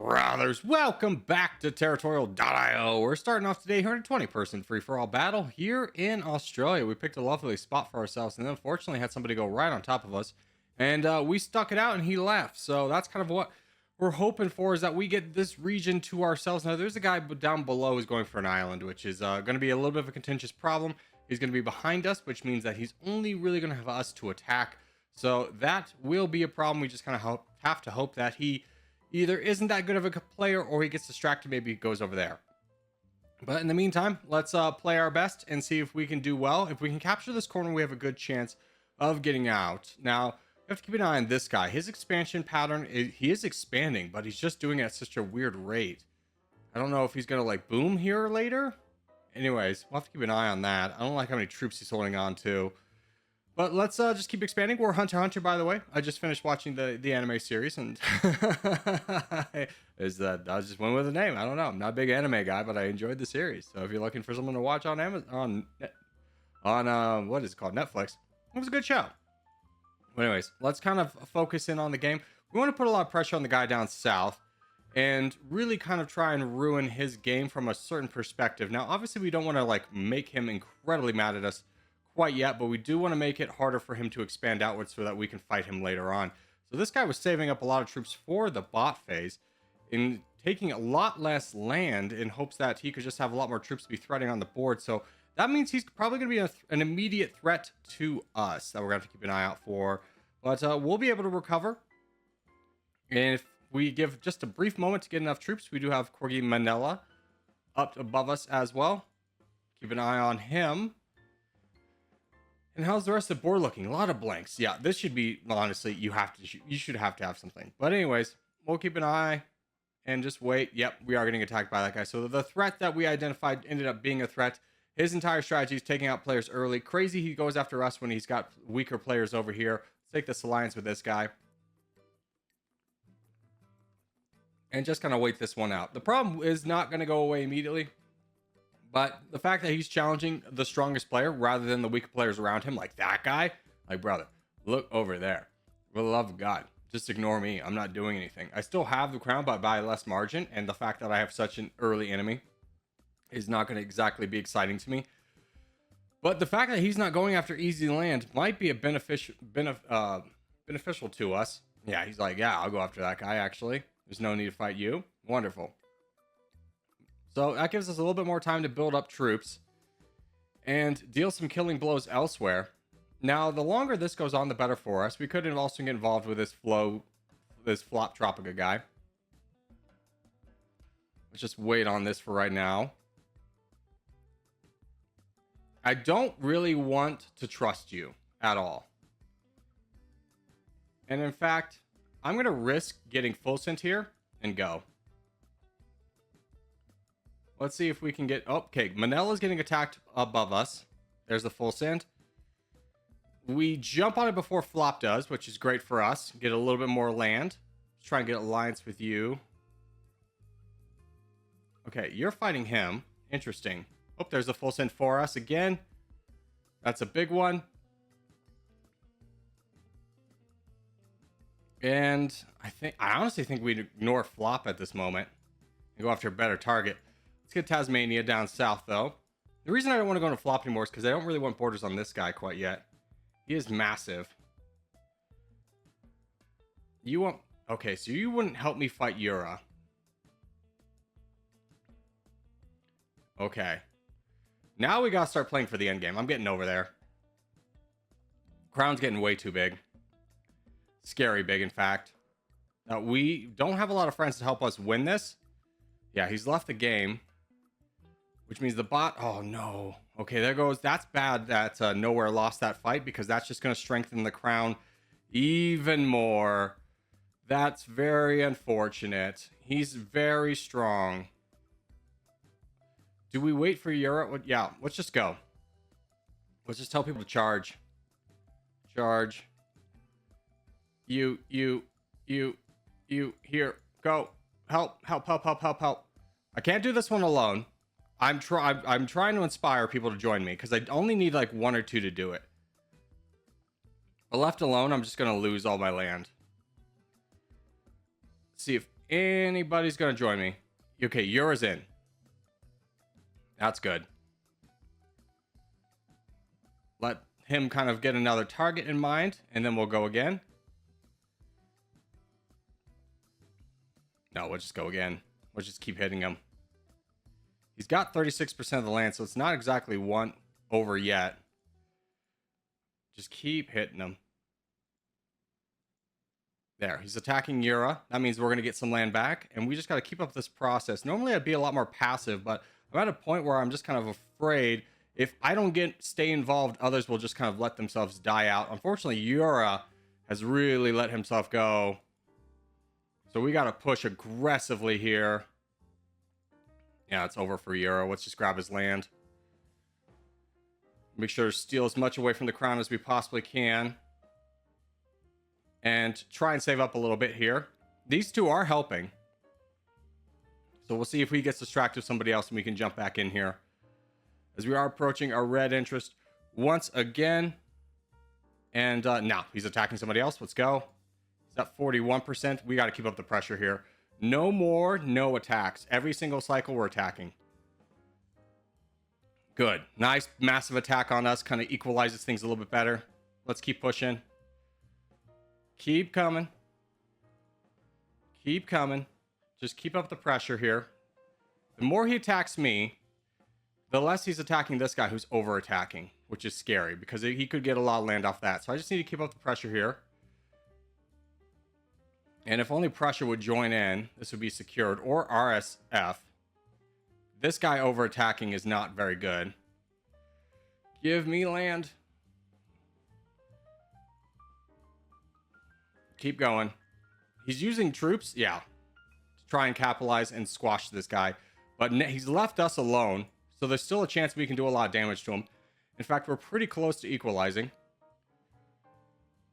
Brothers, welcome back to Territorial IO. We're starting off today here in a 20-person free-for-all battle here in Australia. We picked a lovely spot for ourselves, and then unfortunately had somebody go right on top of us, and we stuck it out, and he left. So that's kind of what we're hoping for, is that we get this region to ourselves. Now, there's a guy down below who's going for an island, which is going to be a little bit of a contentious problem. He's going to be behind us, which means that he's only really going to have us to attack. So that will be a problem. We just kind of have to hope that he either isn't that good of a player or he gets distracted, maybe he goes over there. But in the meantime, let's play our best and see if we can do well. If we can capture this corner, we have a good chance of getting out. Now, you have to keep an eye on this guy. His expansion pattern, he is expanding, but he's just doing it at such a weird rate. I don't know if he's going to like boom here later. Anyways, we'll have to keep an eye on that. I don't like how many troops he's holding on to. But let's just keep expanding. We're Hunter x Hunter, by the way. I just finished watching the anime series, and I just went with the name. I don't know. I'm not a big anime guy, but I enjoyed the series. So if you're looking for someone to watch on Amazon, on what is it called, Netflix, it was a good show. But anyways, let's kind of focus in on the game. We want to put a lot of pressure on the guy down south, and really kind of try and ruin his game from a certain perspective. Now, obviously, we don't want to like make him incredibly mad at us quite yet, but we do want to make it harder for him to expand outwards so that we can fight him later on. So this guy was saving up a lot of troops for the bot phase, in taking a lot less land in hopes that he could just have a lot more troops to be threatening on the board. So that means he's probably going to be an immediate threat to us that we're going to have to keep an eye out for. But we'll be able to recover. And if we give just a brief moment to get enough troops, we do have Corgi Manila up above us as well. Keep an eye on him. And how's the rest of the board looking? A lot of blanks. Yeah, this should be, well, honestly, you should have to have something. But anyways, we'll keep an eye and just wait. Yep, we are getting attacked by that guy. So the threat that we identified ended up being a threat. His entire strategy is taking out players early. Crazy he goes after us when he's got weaker players over here. Let's take this alliance with this guy. And just kind of wait this one out. The problem is not going to go away immediately. But the fact that he's challenging the strongest player rather than the weaker players around him, like that guy, like, brother, look over there. For the love of God, just ignore me. I'm not doing anything. I still have the crown, but by less margin. And the fact that I have such an early enemy is not going to exactly be exciting to me. But the fact that he's not going after easy land might be a beneficial to us. Yeah, he's like, yeah, I'll go after that guy, actually. There's no need to fight you. Wonderful. So that gives us a little bit more time to build up troops and deal some killing blows elsewhere. Now, the longer this goes on, the better for us. We could also get involved with this floptropica guy. Let's just wait on this for right now. I don't really want to trust you at all. And in fact, I'm going to risk getting full sent here and go. Let's see if we can get... Okay, Manila's getting attacked above us. There's the full send. We jump on it before Flop does, which is great for us. Get a little bit more land. Let's try and get alliance with you. Okay, you're fighting him. Interesting. Oh, there's the full send for us again. That's a big one. And I honestly think we'd ignore Flop at this moment and go after a better target. Let's get Tasmania down south, though. The reason I don't want to go into Flop anymore is because I don't really want borders on this guy quite yet. He is massive. You want... Okay, so you wouldn't help me fight Yura. Okay. Now we gotta start playing for the end game. I'm getting over there. Crown's getting way too big. Scary big, in fact. Now, we don't have a lot of friends to help us win this. Yeah, he's left the game. Which means the bot... Oh, no. Okay, there goes... That's bad that Nowhere lost that fight, because that's just going to strengthen the crown even more. That's very unfortunate. He's very strong. Do we wait for Europe? Yeah, let's just go. Let's just tell people to charge. Charge. You, here. Go. Help. I can't do this one alone. I'm trying to inspire people to join me because I only need like one or two to do it. But left alone, I'm just gonna lose all my land. See if anybody's going to join me. Okay, Yura's in. That's good. Let him kind of get another target in mind, and then we'll go again. No, we'll just go again. We'll just keep hitting him. He's got 36% of the land, so it's not exactly one over yet. Just keep hitting him. There, he's attacking Yura. That means we're going to get some land back, and we just got to keep up this process. Normally, I'd be a lot more passive, but I'm at a point where I'm just kind of afraid if I don't stay involved, others will just kind of let themselves die out. Unfortunately, Yura has really let himself go. So we got to push aggressively here. Yeah, it's over for Yura. Let's just grab his land. Make sure to steal as much away from the crown as we possibly can. And try and save up a little bit here. These two are helping. So we'll see if he gets distracted with somebody else and we can jump back in here. As we are approaching our red interest once again. And now he's attacking somebody else. Let's go. He's at 41%. We got to keep up the pressure here. No more, no attacks. Every single cycle we're attacking. Good. Nice massive attack on us. Kind of equalizes things a little bit better. Let's keep pushing. Keep coming. Keep coming. Just keep up the pressure here. The more he attacks me, the less he's attacking this guy who's over attacking, which is scary because he could get a lot of land off that. So I just need to keep up the pressure here. And if only pressure would join in, this would be secured, or RSF. This guy over attacking is not very good. Give me land. Keep going. He's using troops, yeah, to try and capitalize and squash this guy. But he's left us alone, so there's still a chance we can do a lot of damage to him. In fact, we're pretty close to equalizing.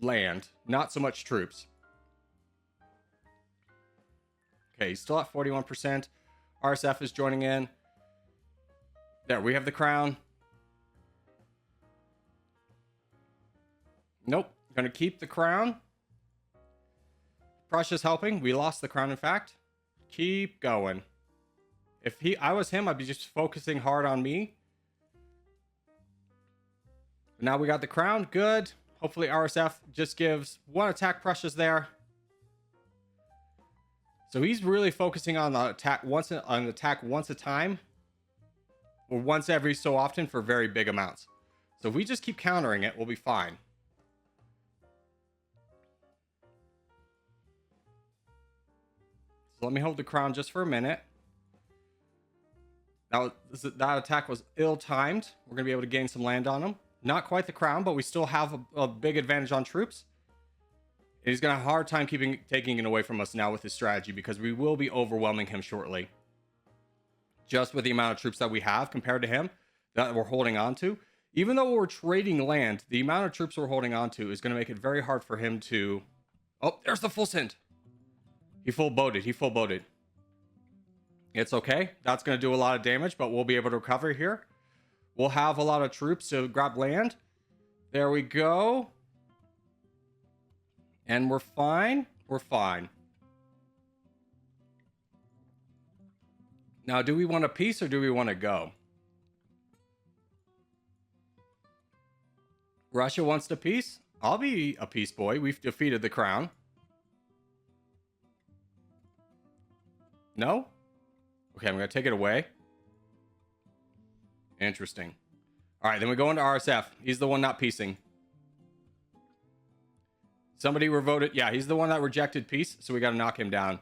Land, not so much troops. Okay, he's still at 41%. RSF is joining in. There, we have the crown. Nope, gonna keep the crown. Prussia's helping. We lost the crown, in fact. Keep going. If I was him, I'd be just focusing hard on me. Now we got the crown. Good. Hopefully RSF just gives one attack. Prussia's there. So he's really focusing on the attack once a time, or once every so often for very big amounts. So if we just keep countering it, we'll be fine. So let me hold the crown just for a minute. That attack was ill-timed. We're going to be able to gain some land on him. Not quite the crown, but we still have a big advantage on troops. He's going to have a hard time taking it away from us now with his strategy, because we will be overwhelming him shortly. Just with the amount of troops that we have compared to him that we're holding on to. Even though we're trading land, the amount of troops we're holding on to is going to make it very hard for him to... Oh, there's the full send. He full boated. He full boated. It's okay. That's going to do a lot of damage, but we'll be able to recover here. We'll have a lot of troops to grab land. There we go. And we're fine. We're fine. Now, do we want a peace or do we want to go? Russia wants to peace. I'll be a peace boy. We've defeated the crown. No? Okay, I'm going to take it away. Interesting. All right, then we go into RSF. He's the one not peacing. Somebody voted. Yeah, he's the one that rejected peace, so we got to knock him down.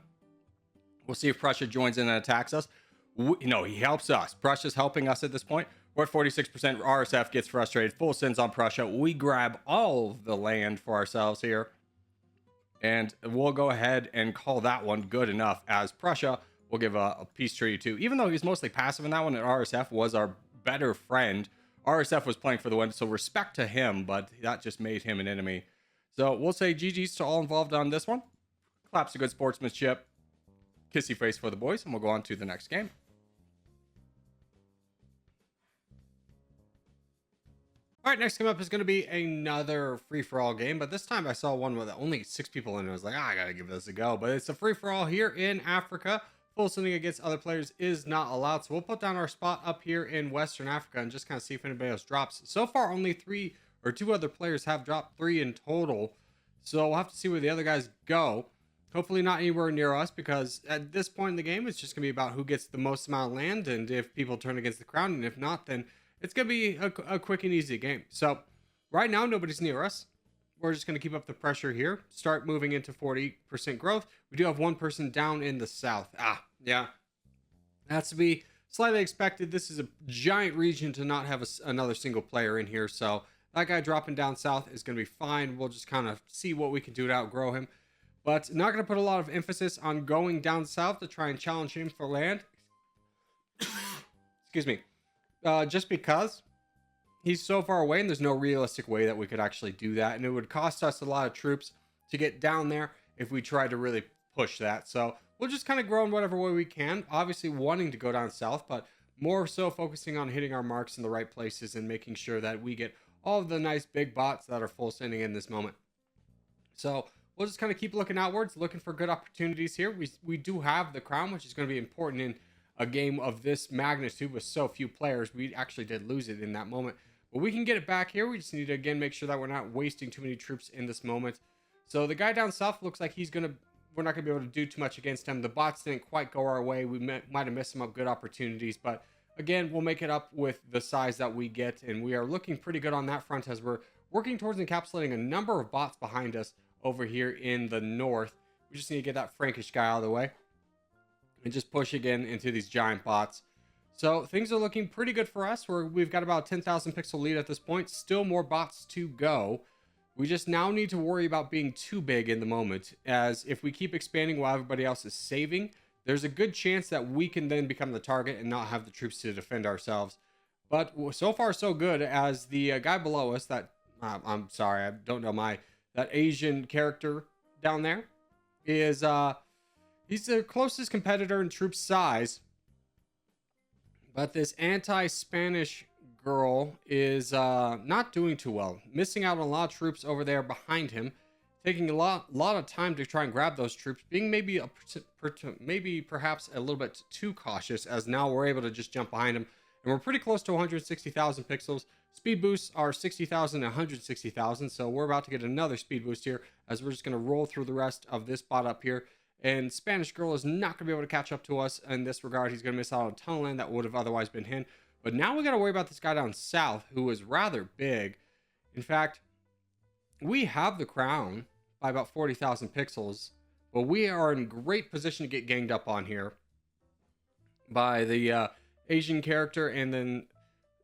We'll see if Prussia joins in and attacks us. No, he helps us. Prussia's helping us at this point. We're at 46%. RSF gets frustrated. Full sends on Prussia. We grab all of the land for ourselves here. And we'll go ahead and call that one good enough, as Prussia will give a peace treaty to. Even though he's mostly passive in that one, and RSF was our better friend. RSF was playing for the win, so respect to him, but that just made him an enemy. So we'll say GG's to all involved on this one. Claps to good sportsmanship. Kissy face for the boys, and we'll go on to the next game. All right, next come up is going to be another free-for-all game, but this time I saw one with only 6 people in it. I was like, I gotta give this a go. But it's a free-for-all here in Africa. Full sending against other players is not allowed. So we'll put down our spot up here in Western Africa and just kind of see if anybody else drops. So far, only 2 other players have dropped 3 in total. So we'll have to see where the other guys go. Hopefully not anywhere near us, because at this point in the game, it's just going to be about who gets the most amount of land and if people turn against the crown. And if not, then it's going to be a quick and easy game. So right now, nobody's near us. We're just going to keep up the pressure here. Start moving into 40% growth. We do have one person down in the south. Yeah. That's to be slightly expected. This is a giant region to not have another single player in here. So that guy dropping down south is going to be fine. We'll just kind of see what we can do to outgrow him. But not going to put a lot of emphasis on going down south to try and challenge him for land. Excuse me. Just because he's so far away and there's no realistic way that we could actually do that. And it would cost us a lot of troops to get down there if we tried to really push that. So we'll just kind of grow in whatever way we can. Obviously wanting to go down south, but more so focusing on hitting our marks in the right places and making sure that we get all of the nice big bots that are full sending in this moment. So we'll just kind of keep looking outwards, looking for good opportunities here. We do have the crown, which is going to be important in a game of this magnitude with so few players. We actually did lose it in that moment, but we can get it back here. We just need to, again, make sure that we're not wasting too many troops in this moment. So the guy down south looks like we're not going to be able to do too much against him. The bots didn't quite go our way. We might have missed some of good opportunities, but again, we'll make it up with the size that we get, and we are looking pretty good on that front as we're working towards encapsulating a number of bots behind us over here in the north. We just need to get that Frankish guy out of the way and just push again into these giant bots. So things are looking pretty good for us. We've got about 10,000 pixel lead at this point. Still more bots to go. We just now need to worry about being too big in the moment, as if we keep expanding while everybody else is saving, there's a good chance that we can then become the target and not have the troops to defend ourselves. But so far so good, as the guy below us, that I'm sorry, I don't know that Asian character down there is he's the closest competitor in troop size, but this anti-Spanish girl is not doing too well, missing out on a lot of troops over there behind him, taking a lot of time to try and grab those troops, being maybe perhaps a little bit too cautious, as now we're able to just jump behind him, and we're pretty close to 160,000 pixels. Speed boosts are 60,000 and 160,000, so we're about to get another speed boost here, as we're just going to roll through the rest of this bot up here. And Spanish girl is not going to be able to catch up to us in this regard. He's going to miss out on a ton of land that would have otherwise been him. But now we got to worry about this guy down south, who is rather big. In fact, we have the crown by about 40,000 pixels, but we are in great position to get ganged up on here by the Asian character and then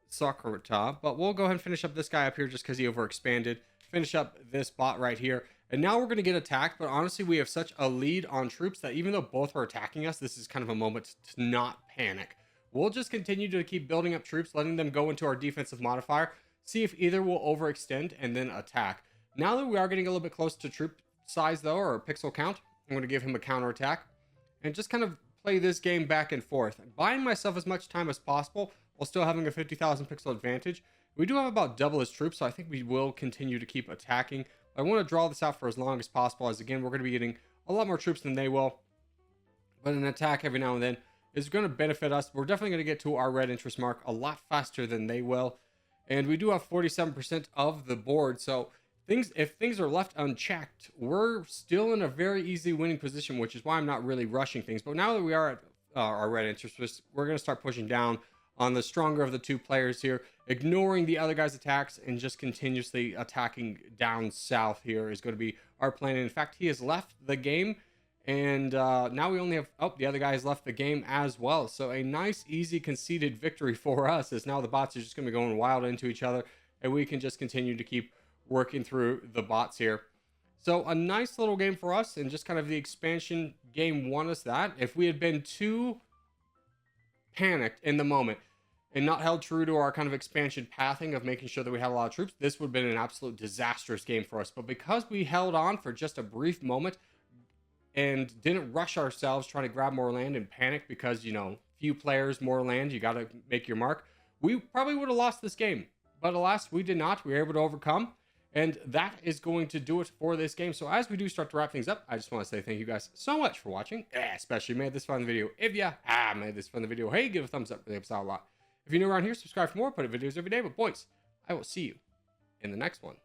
Sakurata. But we'll go ahead and finish up this guy up here just because he overexpanded. Finish up this bot right here. And now we're going to get attacked, but honestly, we have such a lead on troops that even though both are attacking us, this is kind of a moment to not panic. We'll just continue to keep building up troops, letting them go into our defensive modifier, see if either will overextend and then attack. Now that we are getting a little bit close to troop size though, or pixel count, I'm going to give him a counterattack and just kind of play this game back and forth, buying myself as much time as possible while still having a 50,000 pixel advantage. We do have about double his troops, so I think we will continue to keep attacking. I want to draw this out for as long as possible, as again, we're going to be getting a lot more troops than they will. But an attack every now and then is going to benefit us. We're definitely going to get to our red interest mark a lot faster than they will. And we do have 47% of the board. So if things are left unchecked, we're still in a very easy winning position, which is why I'm not really rushing things. But now that we are at our red interest, we're going to start pushing down on the stronger of the two players here, ignoring the other guy's attacks and just continuously attacking down south here is going to be our plan. And in fact, he has left the game, and now we only have, the other guy has left the game as well. So a nice, easy, conceded victory for us, as now the bots are just going to be going wild into each other, and we can just continue to keep working through the bots here. So a nice little game for us, and just kind of the expansion game won us that. If we had been too panicked in the moment and not held true to our kind of expansion pathing of making sure that we had a lot of troops, this would have been an absolute disastrous game for us. But because we held on for just a brief moment and didn't rush ourselves trying to grab more land and panic because, few players, more land, you got to make your mark, we probably would have lost this game. but alas, we did not. We were able to overcome. And that is going to do it for this game. So as we do start to wrap things up, I just want to say thank you guys so much for watching. Especially made this fun the video. If you made this fun the video, hey, give a thumbs up. Really helps out a lot. If you're new around here, subscribe for more. Put up videos every day. But boys, I will see you in the next one.